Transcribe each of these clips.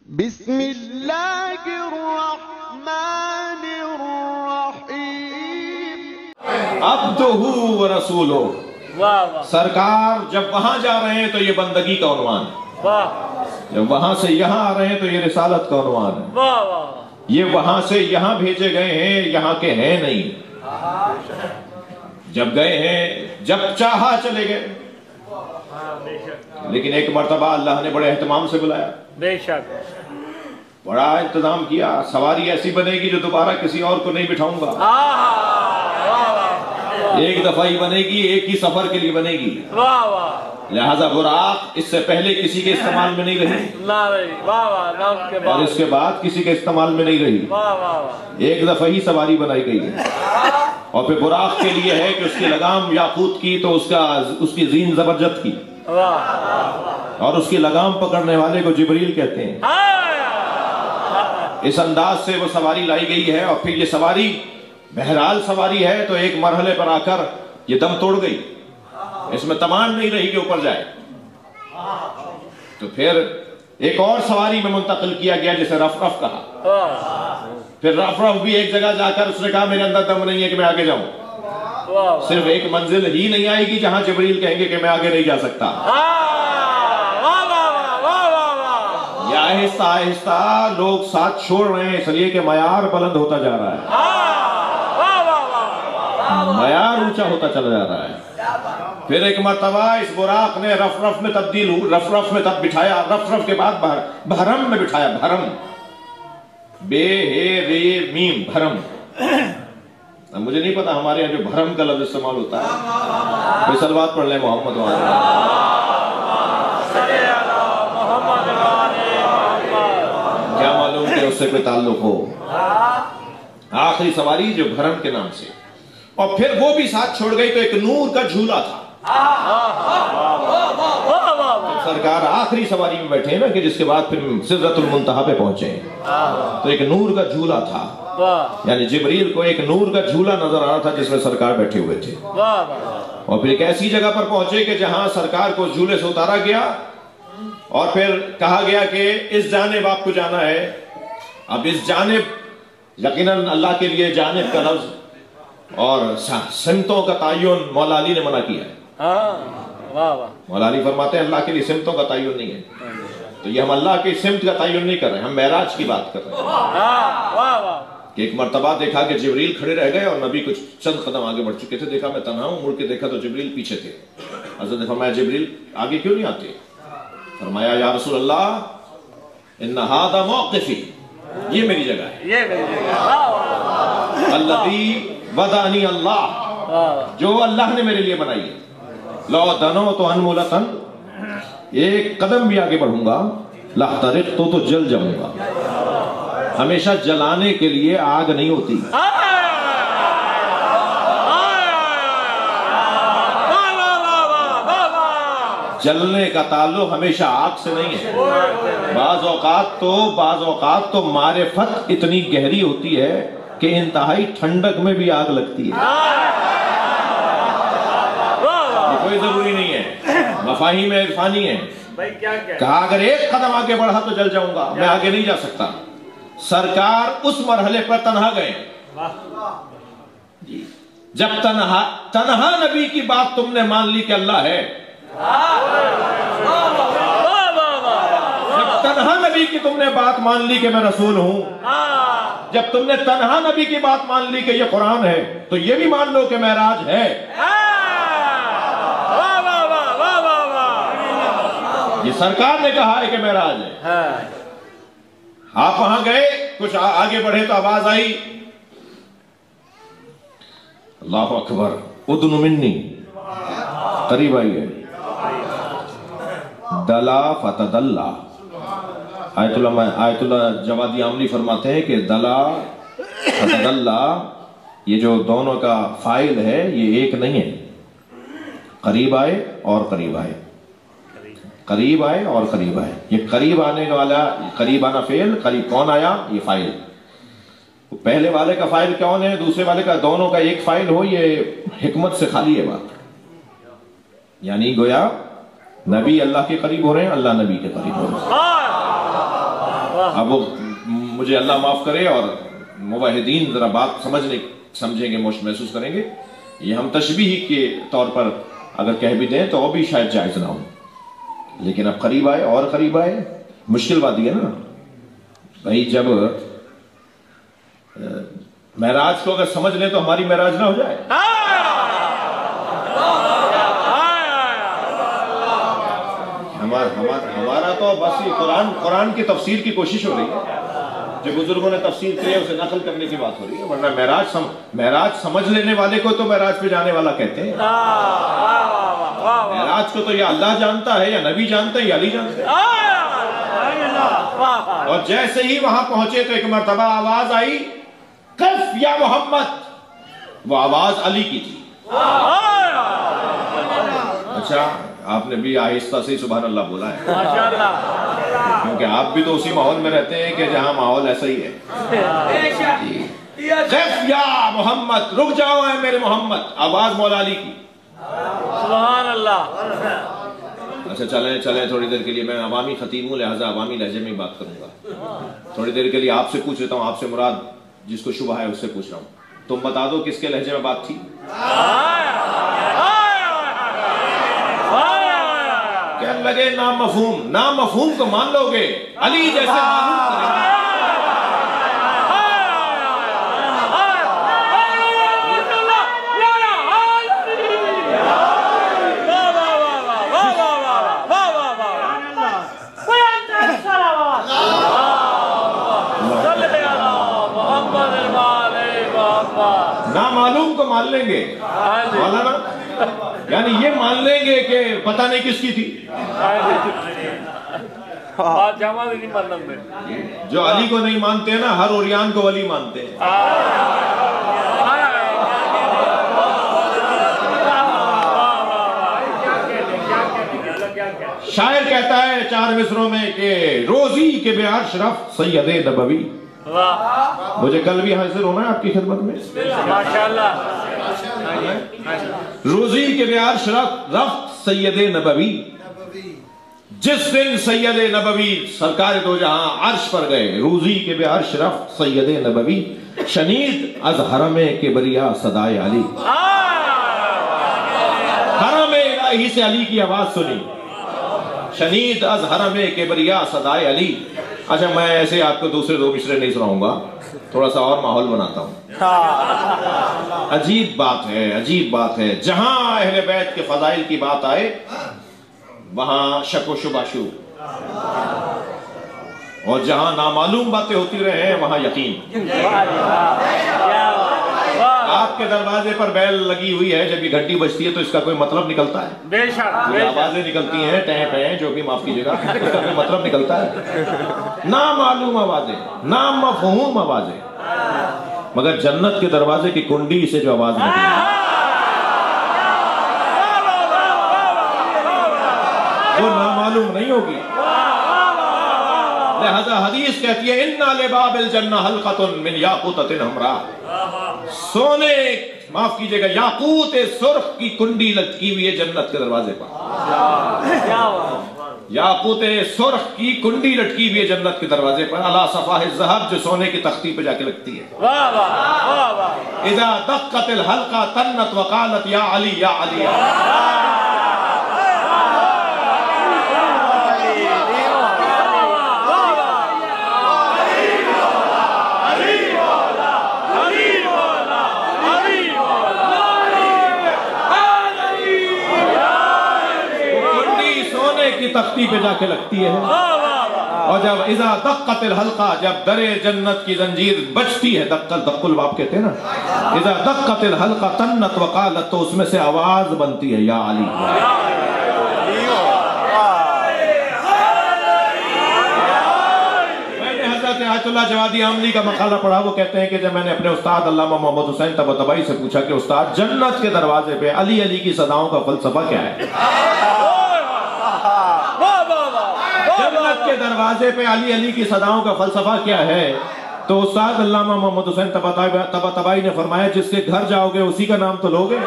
بسم اللہ الرحمن الرحیم عبدہ و رسولہ. سرکار جب وہاں جا رہے ہیں تو یہ بندگی کا عنوان ہے، جب وہاں سے یہاں آ رہے ہیں تو یہ رسالت کا عنوان ہے. یہ وہاں سے یہاں بھیجے گئے ہیں، یہاں کے ہیں نہیں. جب گئے ہیں، جب چاہا چلے گئے. لیکن ایک مرتبہ اللہ نے بڑے اہتمام سے بلایا، بے شک بڑا انتظام کیا. سواری ایسی بنے گی جو دوبارہ کسی اور کو نہیں بٹھاؤں گا. ایک دفعہ ہی بنے گی، ایک ہی سفر کے لیے بنے گی. لہذا براق اس سے پہلے کسی کے استعمال میں نہیں رہی، اور اس کے بعد کسی کے استعمال میں نہیں رہی. ایک دفعہ ہی سواری بنائی گئی ہے. اور پھر براق کے لیے ہے کہ اس کی لگام یاقوت کی تو اس کی زین زبرجد کی، اور اس کی لگام پکڑنے والے کو جبریل کہتے ہیں. اس انداز سے وہ سواری لائی گئی ہے. اور پھر یہ سواری بہرحال سواری ہے تو ایک مرحلے پر آ کر یہ دم توڑ گئی، اس میں تمان نہیں رہی کہ اوپر جائے. تو پھر ایک اور سواری میں منتقل کیا گیا جسے رف رف کہا. پھر رف رف بھی ایک جگہ جا کر اس نے کہا میرے اندر دم نہیں ہے کہ میں آگے جاؤں. صرف ایک منزل ہی نہیں آئے گی جہاں جبریل کہیں گے کہ میں آگے نہیں جا سکتا. یہ آہستہ آہستہ لوگ ساتھ چھوڑ رہے ہیں، اس لیے کہ معیار بلند ہوتا جا رہا ہے، معیار اونچا ہوتا چلا جا رہا ہے. پھر ایک مرتبہ اس براق نے رف رف میں تبدیل ہو، رف رف میں تب بٹھایا، رف رف کے بعد بھرم میں بٹھایا. بھرم، بے ہے رے میم، بھرم. مجھے نہیں پتا ہمارے یہاں جو بھرم کا لفظ استعمال ہوتا ہے. کوئی صلوات پڑھ لیں محمد وعلیہ. کیا معلوم کہ اس سے کوئی تعلق ہو. آخری سواری جو بھرم کے نام سے. اور پھر وہ بھی ساتھ چھوڑ گئی تو ایک نور کا جھولا تھا. سرکار آخری سواری میں بیٹھے نا کہ جس کے بعد پھر سدرۃ المنتہا پہ پہنچے ہیں، تو ایک نور کا جھولا تھا. یعنی جبریل کو ایک نور کا جھولا نظر آ رہا تھا جس میں سرکار بیٹھے ہوئے تھے. اور پھر ایک ایسی جگہ پر پہنچے کہ جہاں سرکار کو جھولے سے اتارا گیا اور پھر کہا گیا کہ اس جانب آپ کو جانا ہے. اب اس جانب یقیناً اللہ کے لیے جانب کا لفظ اور سمتوں کا تعین مولا علی نے منع کیا ہے. مولا علی فرماتے ہیں اللہ کے لیے سمتوں کا تعین نہیں ہے. تو یہ ہم اللہ کی سمت کا تعین نہیں کر رہے ہیں، ہم معراج کی بات کر رہے ہیں. کہ ایک مرتبہ دیکھا کہ جبریل کھڑے رہ گئے اور نبی کچھ چند قدم آگے بڑھ چکے تھے. دیکھا میں تنہا ہوں، مڑ کے دیکھا تو جبریل پیچھے تھے. حضرت نے فرمایا جبریل آگے کیوں نہیں آتے؟ فرمایا یا رسول اللہ ان ھذا موقفی، یہ میری جگہ ہے. الذی وضعنی اللہ، جو اللہ نے میرے لیے بنائی ہے. لو دنوت انملۃ، ایک قدم بھی آگے بڑھوں گا، لاحترقت تو جل جاؤں گا. ہمیشہ جلانے کے لیے آگ نہیں ہوتی. جلنے کا تعلق ہمیشہ آگ سے نہیں ہے. بعض اوقات تو معرفت اتنی گہری ہوتی ہے کہ انتہائی ٹھنڈک میں بھی آگ لگتی ہے. یہ کوئی ضروری نہیں ہے، مفاہیم عرفانی ہے. کہا اگر ایک قدم آگے بڑھا تو جل جاؤں گا، میں آگے نہیں جا سکتا. سرکار اس مرحلے پر تنہا گئے. جب تنہا نبی کی بات تم نے مان لی کہ اللہ ہے، جب تنہا نبی کی تم نے بات مان لی کہ میں رسول ہوں، جب تم نے تنہا نبی کی بات مان لی کہ یہ قرآن ہے، تو یہ بھی مان لو کہ معراج ہے. یہ سرکار نے کہا ہے کہ معراج ہے. آپ وہاں گئے، کچھ آگے بڑھے تو آواز آئی اللہ اکبر ادن منی، قریب آئیے. دلا فتدلا. آیت اللہ جوادی عاملی فرماتے ہیں کہ دلا فتدلا، یہ جو دونوں کا فاعل ہے یہ ایک نہیں ہے. قریب آئے اور قریب آئے، قریب آئے اور قریب آئے. یہ قریب آنے والا، قریب آنا فعل، قریب کون آیا؟ یہ فاعل. پہلے والے کا فاعل کون ہے، دوسرے والے کا، دونوں کا ایک فاعل ہو، یہ حکمت سے خالی ہے بات. یعنی گویا نبی اللہ کے قریب ہو رہے ہیں، اللہ نبی کے قریب ہو رہے ہیں. اب وہ مجھے اللہ معاف کرے اور موحدین ذرا بات سمجھیں گے، محسوس کریں گے، یہ ہم تشبیہ کے طور پر اگر کہہ بھی دیں تو وہ بھی شاید جائز نہ ہو، لیکن اب قریب آئے اور قریب آئے، مشکل بات یہ ہے نا بھائی، جب معراج کو اگر سمجھ لیں تو ہماری معراج نہ ہو جائے۔ ہمارا تو بس قرآن کی تفسیر کی کوشش ہو رہی ہے، جو بزرگوں نے تفسیر کی ہے اسے نقل کرنے کی بات ہو رہی ہے، ورنہ معراج سمجھ لینے والے کو تو معراج پہ جانے والا کہتے ہیں۔ معراج کو تو یا اللہ جانتا ہے یا نبی جانتا ہے یا علی جانتا ہے۔ اور جیسے ہی وہاں پہنچے تو ایک مرتبہ آواز آئی، قف یا محمد، وہ آواز علی کی تھی۔ اچھا، آپ نے بھی آہستہ سے سبحان اللہ بولا ہے، کیونکہ آپ بھی تو اسی ماحول میں رہتے ہیں کہ جہاں ماحول ایسا ہی ہے۔ قف یا محمد، رک جاؤ اے میرے محمد، آواز مولا علی کی۔ سبحان اللہ۔ اچھا چلیں تھوڑی دیر کے لیے، میں عوامی خطیب ہوں لہذا عوامی لہجے میں بات کروں گا۔ تھوڑی دیر کے لیے آپ سے پوچھ لیتا ہوں، آپ سے مراد جس کو شبہ ہے اس سے پوچھ رہا ہوں، تم بتا دو کس کے لہجے میں بات تھی؟ کہنے لگے نامفہوم کو مان لو گے، علی جیسے معلوم کریں گے۔ نامعلوم کو مان لیں گے مولانا، یعنی یہ مان لیں گے کہ پتہ نہیں کس کی تھی۔ جو علی کو نہیں مانتے نا، ہر اوریان کو ولی مانتے ہیں۔ شاعر کہتا ہے 4 مصروں میں کہ روزی کے بے عرش رفت سید نبوی۔ مجھے کل بھی حاضر ہونا ہے آپ کی خدمت میں۔ روزی کے بے عرش رفت سید نبوی، جس دن سید نبوی سرکار دو جہاں عرش پر گئے، روزی کے بے عرش رفت سید نبوی، شنید از حرم کبریا صدائے علی۔ حرم الہی سے علی کی آواز سنی، شنید از حرم کبریا صدائے علی۔ اچھا، میں ایسے آپ کو دوسرے 2 مصرے نہیں سناؤں گا، تھوڑا سا اور ماحول بناتا ہوں۔ عجیب بات ہے، جہاں اہل بیت کے فضائل کی بات آئے وہاں شک و شبہ شروع، اور جہاں نامعلوم باتیں ہوتی رہے وہاں یقین۔ آپ کے دروازے پر بیل لگی ہوئی ہے، جب یہ گھنٹی بجتی ہے تو اس کا کوئی مطلب نکلتا ہے؟ بے شک آوازیں نکلتی ہیں، ٹیں پیں جو بھی، معاف کیجیے گا، اس کا کوئی مطلب نکلتا ہے؟ نامعلوم آوازیں، نامفہوم آوازیں، مگر جنت کے دروازے کی کنڈی سے جو آواز نکلی وہ نامعلوم نہیں ہوگی۔ لہذا حدیث کہتی ہے اِنَّ لِبَابِ الْجَنَّةِ حَلْقَةٌ مِّن یاقوتۃ حمراء، سونے، معاف کیجئے گا، یاقوت سرخ کی کنڈی لٹکی ہوئی ہے جنت کے دروازے پر۔ یاقوت سرخ کی کنڈی لٹکی ہوئی ہے جنت کے دروازے پر، علی صفاح الذھب، جو سونے کی تختی پہ جا کے لگتی ہے۔ اذا دقت الحلقہ تنت وقالت یا علی یا علی۔ تختی پہ جا کے لگتی ہے، اور جب اذا دقت الحلقہ، جب در جنت کی زنجیر بجتی ہے، دق الباب کہتے ہیں نا، اذا دقت الحلقہ تنت وقالت، تو اس میں سے آواز بنتی ہے یا علی۔ میں نے حضرت آیت اللہ جوادی عاملی کا مقالہ پڑھا، وہ کہتے ہیں کہ جب میں نے اپنے استاد علامہ محمد حسین طباطبائی سے پوچھا کہ استاد، جنت کے دروازے پہ علی علی کی صداؤں کا فلسفہ کیا ہے؟ جنت کے دروازے پہ علی علی کی صداؤں کا فلسفہ کیا ہے؟ تو استاد علامہ محمد حسین طباطبائی نے فرمایا، جس کے گھر جاؤ گے اسی کا نام تو لوگے۔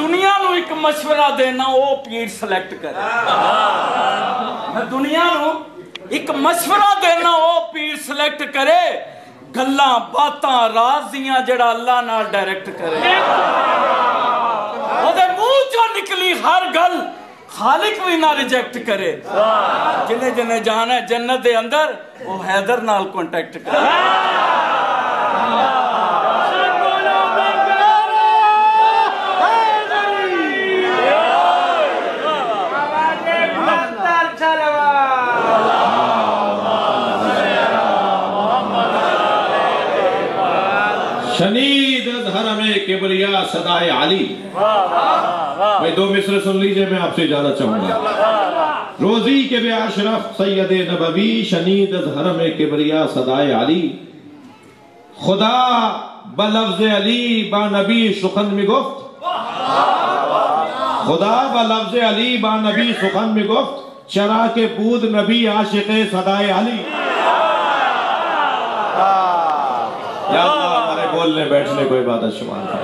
دنیا نو ایک مشورہ دینا وہ پیر سلیکٹ کرے میں دنیا نو ایک مشورہ دینا وہ پیر سلیکٹ کرے گلاں باتاں رازیاں جڑا اللہ نال ڈائریکٹ کرے وہ دے منہ چوں نکلی ہر گل خالق بھی نہ ریجیکٹ کرے جنہیں جنہیں جانا ہے جنت دے اندر وہ حیدر نال کانٹیکٹ کرے شنید از حرم کبریا صدائے علی. میں دو مصرع سن لیجئے میں آپ سے جانا چاہوں گا. روزی کے بے اشرف سید نبوی شنید از حرم کبریا صدائے علی. خدا بلفظ علی با نبی سخن میں گفت. خدا بلفظ علی با نبی سخن میں گفت چرا کے بود نبی عاشق صدائے علی. یا اللہ ہمارے بولنے بیٹھنے کوئی بات شمار